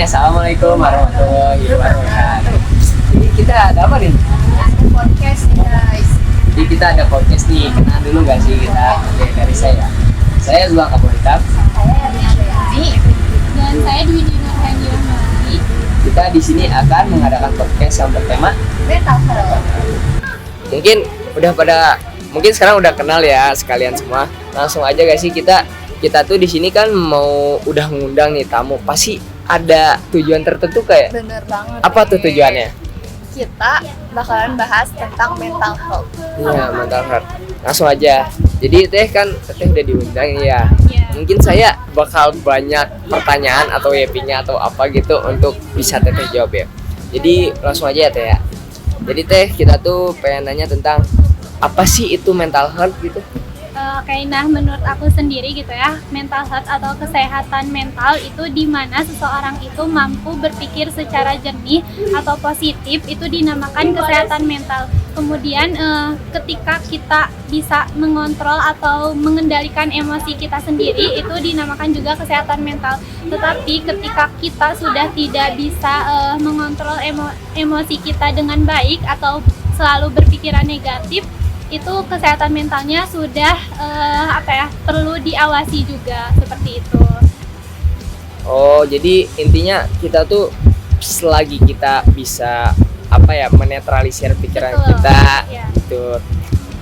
Assalamualaikum warahmatullahi wabarakatuh. Jadi kita ada apa nih? Podcast guys. Jadi kita ada podcast nih. Kenal dulu gak sih kita? Oke, dari saya. Saya Zulang Kapolitap. Saya Riani. Dan saya Dwi Nurhani Rahmawati. Kita di sini akan mengadakan podcast yang bertema. Mental health. Mungkin sekarang udah kenal ya sekalian semua. Langsung aja gak sih kita tuh di sini kan udah ngundang nih tamu. Pasti ada tujuan tertentu kayak. Bener banget. Apa tuh tujuannya? Kita bakalan bahas tentang mental health. Iya, mental health. Langsung aja. Jadi Teh udah diundang ya. Iya. Mungkin saya bakal banyak pertanyaan atau YP-nya atau apa gitu untuk bisa Teteh jawab ya. Jadi langsung aja ya Teh ya. Jadi Teh, kita tuh pengen nanya tentang apa sih itu mental health gitu? Nah menurut aku sendiri gitu ya, mental health atau kesehatan mental itu di mana seseorang itu mampu berpikir secara jernih atau positif, itu dinamakan kesehatan mental. Kemudian ketika kita bisa mengontrol atau mengendalikan emosi kita sendiri, itu dinamakan juga kesehatan mental. Tetapi ketika kita sudah tidak bisa mengontrol emosi kita dengan baik atau selalu berpikiran negatif, itu kesehatan mentalnya sudah perlu diawasi juga, seperti itu. Oh, jadi intinya kita tuh selagi kita bisa menetralisir pikiran Betul, kita ya. gitu.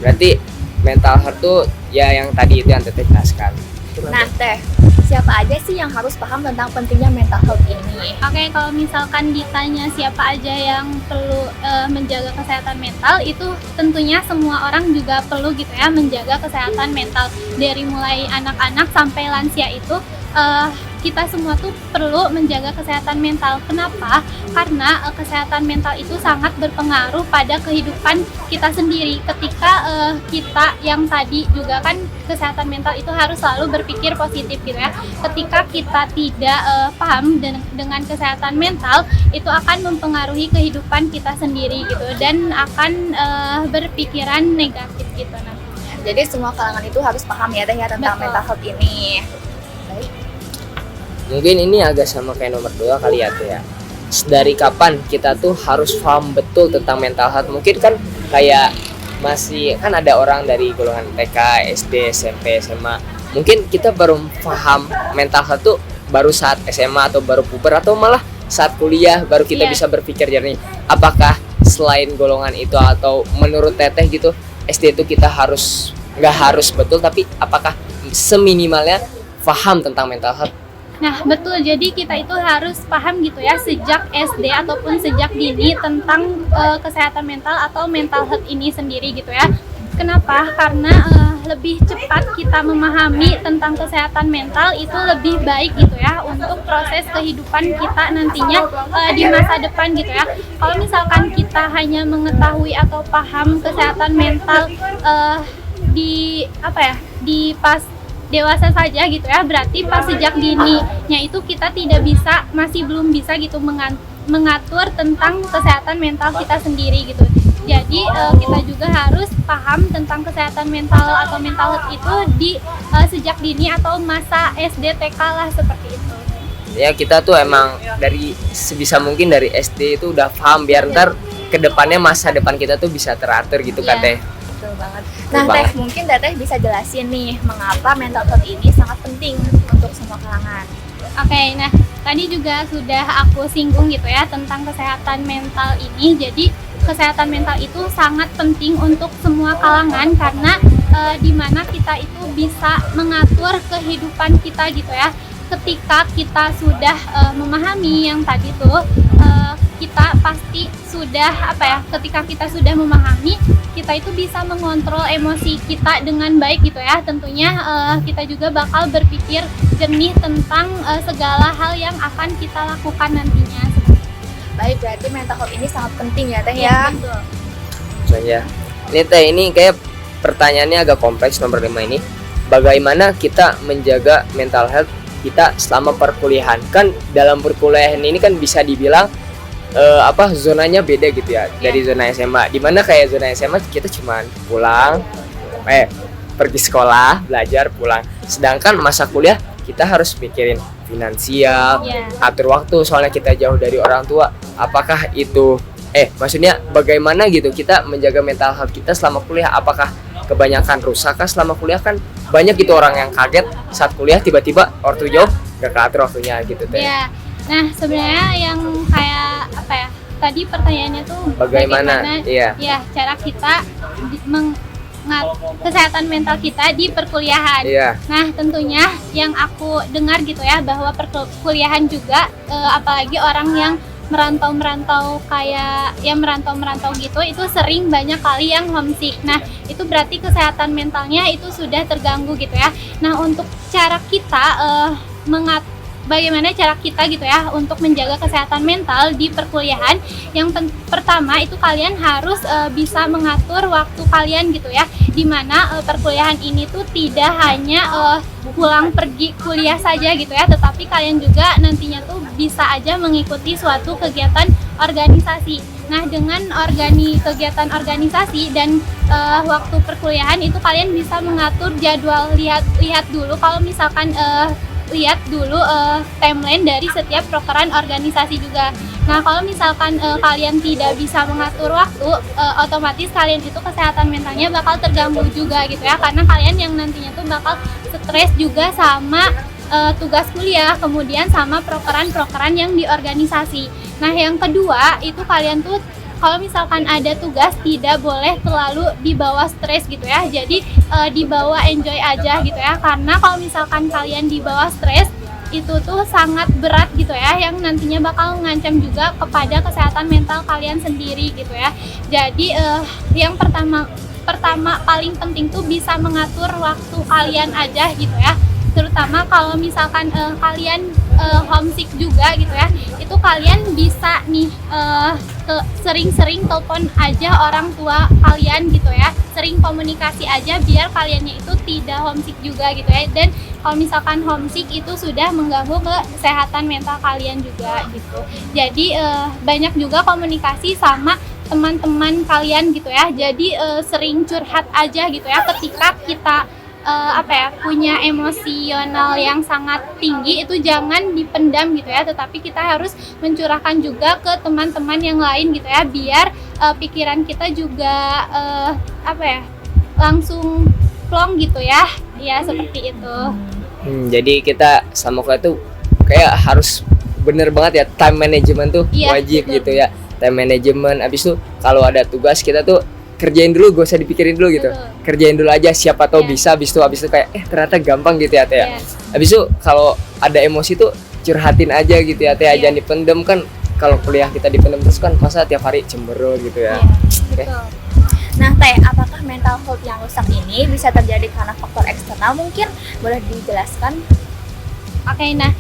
Berarti mental health tuh ya yang tadi itu yang Teteh jelaskan. Nah Teh, siapa aja sih yang harus paham tentang pentingnya mental health ini? Oke, kalau misalkan ditanya siapa aja yang perlu menjaga kesehatan mental, itu tentunya semua orang juga perlu gitu ya menjaga kesehatan mental. Dari mulai anak-anak sampai lansia itu kita semua tuh perlu menjaga kesehatan mental. Kenapa? Karena kesehatan mental itu sangat berpengaruh pada kehidupan kita sendiri. Ketika kita yang tadi juga kan kesehatan mental itu harus selalu berpikir positif gitu ya. Ketika kita tidak paham dengan kesehatan mental, itu akan mempengaruhi kehidupan kita sendiri gitu dan akan berpikiran negatif gitu nantinya. Jadi semua kalangan itu harus paham ya Teh ya tentang Betul. mental health ini. Mungkin ini agak sama kayak nomor 2 kali ya Teh ya. Dari kapan kita tuh harus paham betul tentang mental health? Mungkin kan kayak masih kan ada orang dari golongan TK, SD, SMP, SMA. Mungkin kita baru paham mental health tuh baru saat SMA atau baru puber atau malah saat kuliah baru kita Iya. bisa berpikir jernih. Apakah selain golongan itu atau menurut Teteh gitu SD itu kita nggak harus betul, tapi apakah seminimalnya paham tentang mental health? Nah betul, jadi kita itu harus paham gitu ya sejak SD ataupun sejak dini tentang kesehatan mental atau mental health ini sendiri gitu ya. Kenapa? Karena lebih cepat kita memahami tentang kesehatan mental itu lebih baik gitu ya untuk proses kehidupan kita nantinya di masa depan gitu ya. Kalau misalkan kita hanya mengetahui atau paham kesehatan mental di pas dewasa saja gitu ya, berarti pas sejak dininya itu kita masih belum bisa gitu mengatur tentang kesehatan mental kita sendiri gitu. Jadi kita juga harus paham tentang kesehatan mental atau mental health itu di sejak dini atau masa SD TK lah, seperti itu. Ya kita tuh emang dari sebisa mungkin dari SD itu udah paham biar ntar kedepannya masa depan kita tuh bisa teratur gitu kan Iya. Teh. Betul banget. Betul Nah Teh, banget. mungkin Teteh bisa jelasin nih mengapa mental health ini sangat penting untuk semua kalangan. Oke, nah tadi juga sudah aku singgung gitu ya tentang kesehatan mental ini. Jadi kesehatan mental itu sangat penting untuk semua kalangan karena di mana kita itu bisa mengatur kehidupan kita gitu ya. Ketika kita sudah memahami yang tadi tuh kita pasti sudah ketika kita sudah memahami, kita itu bisa mengontrol emosi kita dengan baik gitu ya. Tentunya kita juga bakal berpikir jernih tentang segala hal yang akan kita lakukan nantinya. Baik, berarti mental health ini sangat penting ya Teh Ya, ya. betul. Soalnya ini Teh, ini kayak pertanyaannya agak kompleks nomor 5 ini. Bagaimana kita menjaga mental health kita selama perkuliahan? Kan dalam perkuliahan ini kan bisa dibilang zonanya beda gitu ya dari zona SMA. Dimana kayak zona SMA kita cuman pulang, pergi sekolah, belajar, pulang. Sedangkan masa kuliah kita harus mikirin finansial, Iya. atur waktu soalnya kita jauh dari orang tua. Apakah itu maksudnya bagaimana gitu kita menjaga mental health kita selama kuliah? Apakah kebanyakan rusak kah selama kuliah? Kan banyak gitu orang yang kaget saat kuliah tiba-tiba waktu jauh gak keatur waktunya gitu teh. Iya. Nah, sebenarnya yang kayak apa ya? Tadi pertanyaannya tuh Bagaimana? Iya. ya cara kita kesehatan mental kita di perkuliahan. Iya. Nah, tentunya yang aku dengar gitu ya bahwa perkuliahan juga apalagi orang yang merantau kayak yang merantau gitu itu sering banyak kali yang homesick. Nah, itu berarti kesehatan mentalnya itu sudah terganggu gitu ya. Nah, untuk cara kita bagaimana cara kita gitu ya untuk menjaga kesehatan mental di perkuliahan. Yang pertama itu kalian harus bisa mengatur waktu kalian gitu ya, dimana perkuliahan ini tuh tidak hanya pulang pergi kuliah saja gitu ya, tetapi kalian juga nantinya tuh bisa aja mengikuti suatu kegiatan organisasi. Nah, dengan kegiatan organisasi dan waktu perkuliahan itu kalian bisa mengatur jadwal. Lihat dulu kalau misalkan lihat dulu timeline dari setiap prokeran organisasi juga. Nah, kalau misalkan kalian tidak bisa mengatur waktu, otomatis kalian itu kesehatan mentalnya bakal terganggu juga gitu ya, karena kalian yang nantinya tuh bakal stres juga sama tugas kuliah, kemudian sama prokeran yang di organisasi. Nah, yang kedua itu kalian tuh kalau misalkan ada tugas tidak boleh terlalu dibawa stres gitu ya. Jadi dibawa enjoy aja gitu ya. Karena kalau misalkan kalian dibawa stres itu tuh sangat berat gitu ya, yang nantinya bakal ngancam juga kepada kesehatan mental kalian sendiri gitu ya. Jadi yang pertama paling penting tuh bisa mengatur waktu kalian aja gitu ya. Terutama kalau misalkan kalian homesick juga gitu ya, itu kalian bisa nih sering-sering telepon aja orang tua kalian gitu ya, sering komunikasi aja biar kaliannya itu tidak homesick juga gitu ya. Dan kalau misalkan homesick itu sudah mengganggu kesehatan mental kalian juga gitu. Jadi banyak juga komunikasi sama teman-teman kalian gitu ya. Jadi sering curhat aja gitu ya. Ketika kita punya emosional yang sangat tinggi itu jangan dipendam gitu ya, tetapi kita harus mencurahkan juga ke teman-teman yang lain gitu ya, biar pikiran kita juga langsung plong gitu ya seperti itu. Jadi kita sama kuliah tuh kayak harus bener banget ya, time management tuh wajib betul. gitu ya, time management. Abis itu kalau ada tugas kita tuh kerjain dulu, gak usah dipikirin dulu gitu. Betul. Kerjain dulu aja, siapa tahu bisa. Abis itu kayak ternyata gampang gitu ya Teh. Abis itu kalau ada emosi tuh curhatin aja gitu ya Teh, jangan dipendem. Kan kalau kuliah kita dipendem terus kan masa tiap hari cemberut gitu ya. Betul. Nah, Teh, apakah mental health yang rusak ini bisa terjadi karena faktor eksternal? Mungkin boleh dijelaskan? Oke, nah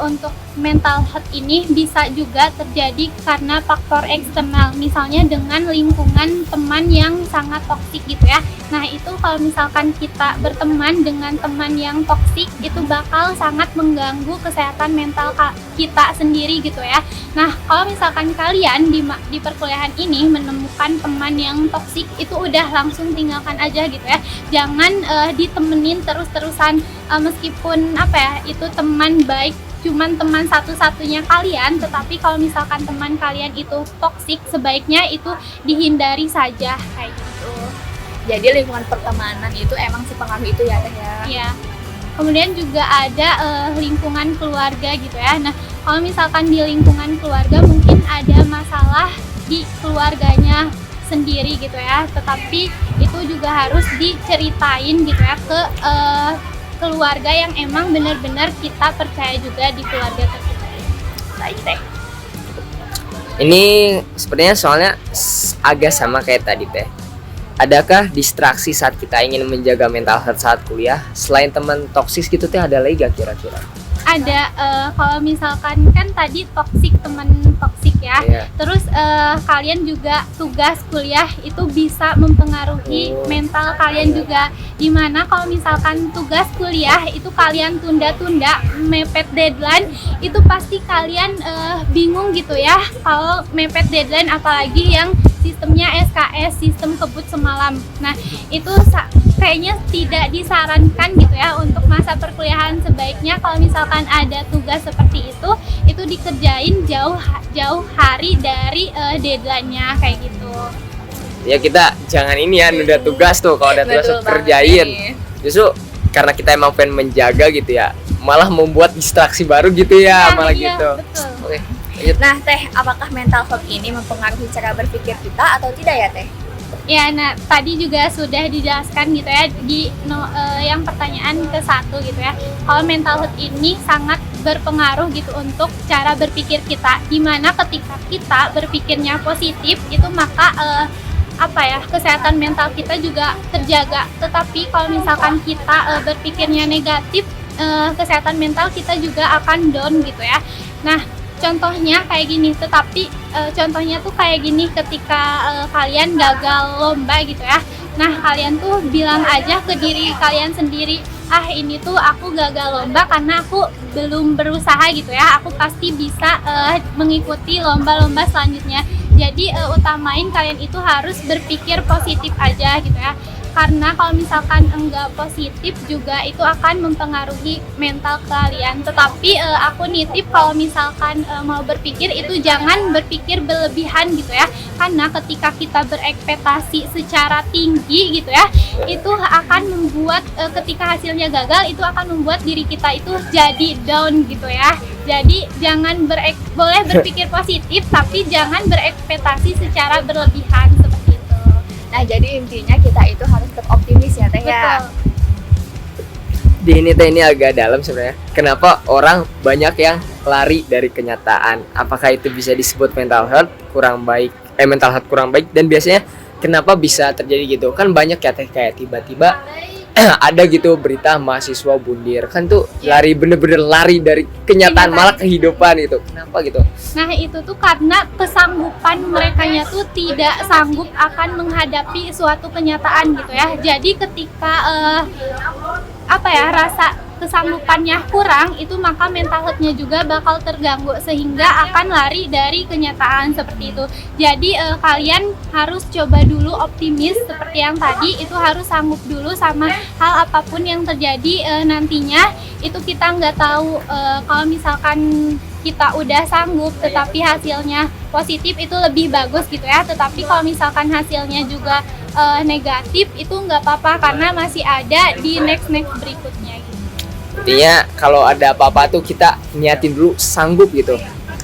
untuk mental health ini bisa juga terjadi karena faktor eksternal, misalnya dengan lingkungan teman yang sangat toksik gitu ya. Nah, itu kalau misalkan kita berteman dengan teman yang toksik itu bakal sangat mengganggu kesehatan mental kita sendiri gitu ya. Nah, kalau misalkan kalian di perkuliahan ini menemukan teman yang toksik, itu udah langsung tinggalkan aja gitu ya. Jangan ditemenin terus-terusan, meskipun itu teman baik, cuman teman satu-satunya kalian, tetapi kalau misalkan teman kalian itu toksik, sebaiknya itu dihindari saja kayak gitu. Jadi lingkungan pertemanan itu emang sepengaruh itu ya Teh ya? Iya. Kemudian juga ada lingkungan keluarga gitu ya. Nah, kalau misalkan di lingkungan keluarga mungkin ada masalah di keluarganya sendiri gitu ya, tetapi itu juga harus diceritain gitu ya ke keluarga yang emang benar-benar kita percaya juga di keluarga tersebut. Baik Teh. Ini sebenarnya soalnya agak sama kayak tadi Teh. Adakah distraksi saat kita ingin menjaga mental health saat kuliah? Selain teman toksis gitu Teh, ada lagi gak kira-kira? Ada, kalau misalkan kan tadi teman toksik ya, terus kalian juga tugas kuliah itu bisa mempengaruhi mental kalian juga, dimana kalau misalkan tugas kuliah itu kalian tunda-tunda, mepet deadline, itu pasti kalian bingung gitu ya kalau mepet deadline, apalagi yang sistemnya SKS, sistem kebut semalam. Nah, itu kayaknya tidak disarankan gitu ya untuk masa perkuliahan. Sebaiknya kalau misalkan ada tugas seperti itu dikerjain jauh hari dari deadline-nya kayak gitu. Ya kita jangan ini ya nunda tugas tuh, kalau ada tugas Betul banget kerjain. nih. Justru karena kita emang pengen menjaga gitu ya, malah membuat distraksi baru gitu ya, malah iya, gitu. betul. Oke, lanjut. Nah Teh, apakah mental health ini mempengaruhi cara berpikir kita atau tidak ya Teh? Ya, nah tadi juga sudah dijelaskan gitu ya di yang pertanyaan ke-1 gitu ya. Kalau mental health ini sangat berpengaruh gitu untuk cara berpikir kita. Dimana ketika kita berpikirnya positif itu maka kesehatan mental kita juga terjaga. Tetapi kalau misalkan kita berpikirnya negatif, kesehatan mental kita juga akan down gitu ya. Nah, contohnya kayak gini, contohnya tuh kayak gini ketika kalian gagal lomba gitu ya. Nah, kalian tuh bilang aja ke diri kalian sendiri, ini tuh aku gagal lomba karena aku belum berusaha gitu ya. Aku pasti bisa mengikuti lomba-lomba selanjutnya. Jadi utamain kalian itu harus berpikir positif aja gitu ya. Karena kalau misalkan enggak positif juga itu akan mempengaruhi mental kalian. Tetapi aku nitip kalau misalkan mau berpikir itu jangan berpikir berlebihan gitu ya. Karena ketika kita berekspektasi secara tinggi gitu ya, itu akan membuat ketika hasilnya gagal itu akan membuat diri kita itu jadi down gitu ya. Jadi jangan boleh berpikir positif tapi jangan berekspektasi secara berlebihan seperti itu. Nah jadi intinya kita itu harus tetap optimis ya Teh ya. Betul. Di ini agak dalam sebenarnya. Kenapa orang banyak yang lari dari kenyataan? Apakah itu bisa disebut mental health kurang baik? Mental health kurang baik, dan biasanya kenapa bisa terjadi gitu? Kan banyak ya Teh, kayak tiba-tiba ada gitu berita mahasiswa bundir, kan tuh bener-bener lari dari kenyataan malah kehidupan gitu. Kenapa gitu? Nah itu tuh karena kesanggupan merekanya tuh tidak sanggup akan menghadapi suatu kenyataan gitu ya. Jadi ketika rasa kesanggupannya kurang, itu maka mental health-nya juga bakal terganggu sehingga akan lari dari kenyataan seperti itu. Jadi kalian harus coba dulu optimis seperti yang tadi, itu harus sanggup dulu sama hal apapun yang terjadi nantinya. Itu kita nggak tahu kalau misalkan kita udah sanggup tetapi hasilnya positif itu lebih bagus gitu ya. Tetapi kalau misalkan hasilnya juga negatif itu nggak apa-apa karena masih ada di next berikutnya gitu. Intinya kalau ada apa-apa tuh kita niatin dulu sanggup gitu.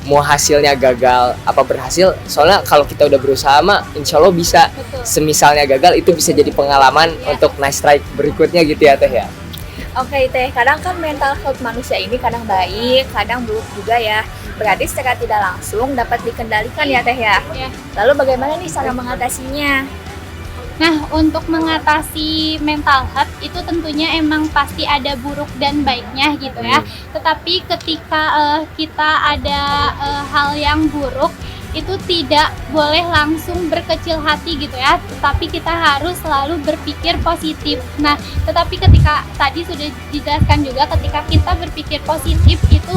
Mau hasilnya gagal apa berhasil, soalnya kalau kita udah berusaha mah insya Allah bisa. Betul. Semisalnya gagal itu bisa jadi pengalaman untuk next strike berikutnya gitu ya Teh ya. Oke Teh, kadang kan mental health manusia ini kadang baik, kadang buruk juga ya. Berarti secara tidak langsung dapat dikendalikan ya Teh ya. Ya. Lalu bagaimana nih cara mengatasinya? Nah, untuk mengatasi mental health itu tentunya emang pasti ada buruk dan baiknya gitu ya. Tetapi ketika kita ada hal yang buruk, itu tidak boleh langsung berkecil hati gitu ya. Tetapi kita harus selalu berpikir positif. Nah, tetapi ketika tadi sudah dijelaskan juga ketika kita berpikir positif itu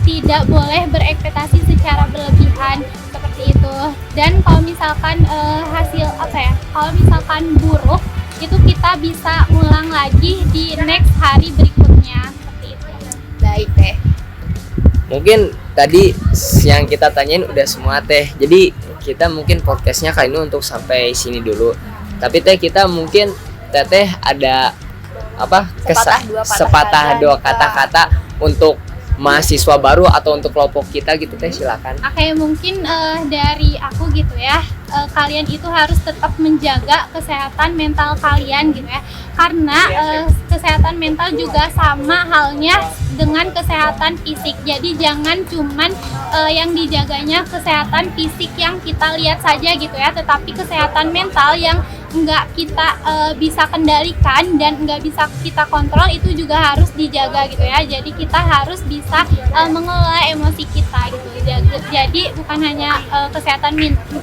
tidak boleh berekspektasi secara berlebihan seperti itu. Dan kalau misalkan kalau misalkan buruk itu kita bisa ulang lagi di next hari berikutnya seperti itu. Baik Teh. Mungkin tadi yang kita tanyain udah semua Teh. Jadi kita mungkin podcastnya kali ini untuk sampai sini dulu. Tapi Teh kita mungkin Teteh ada sepatah dua kata-kata untuk mahasiswa baru atau untuk kelompok kita gitu Teh, silakan. Oke, mungkin dari aku gitu ya, kalian itu harus tetap menjaga kesehatan mental kalian gitu ya, karena kesehatan mental juga sama halnya dengan kesehatan fisik. Jadi jangan cuman yang dijaganya kesehatan fisik yang kita lihat saja gitu ya, tetapi kesehatan mental yang nggak kita bisa kendalikan dan nggak bisa kita kontrol itu juga harus dijaga gitu ya. Jadi kita harus bisa mengelola emosi kita gitu. Jadi bukan hanya kesehatan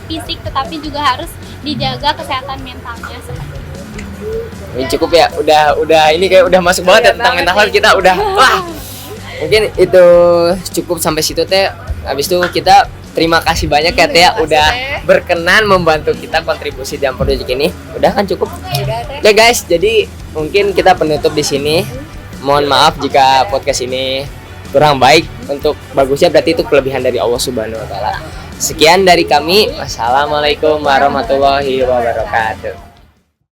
fisik tetapi juga harus dijaga kesehatan mentalnya seperti itu. Ini cukup ya, udah ini kayak udah masuk banget ya tentang mental health kita udah. Wah. Mungkin itu cukup sampai situ Teh. Habis itu kita terima kasih banyak ya Teh ya, Terima kasih, udah Teh. berkenan membantu kita kontribusi dalam project ini. Udah kan cukup. Udah Teh. Oke guys, jadi mungkin kita penutup di sini. Mohon maaf jika podcast ini kurang baik. Untuk bagusnya berarti itu kelebihan dari Allah Subhanahu wa taala. Sekian dari kami. Wassalamualaikum warahmatullahi wabarakatuh.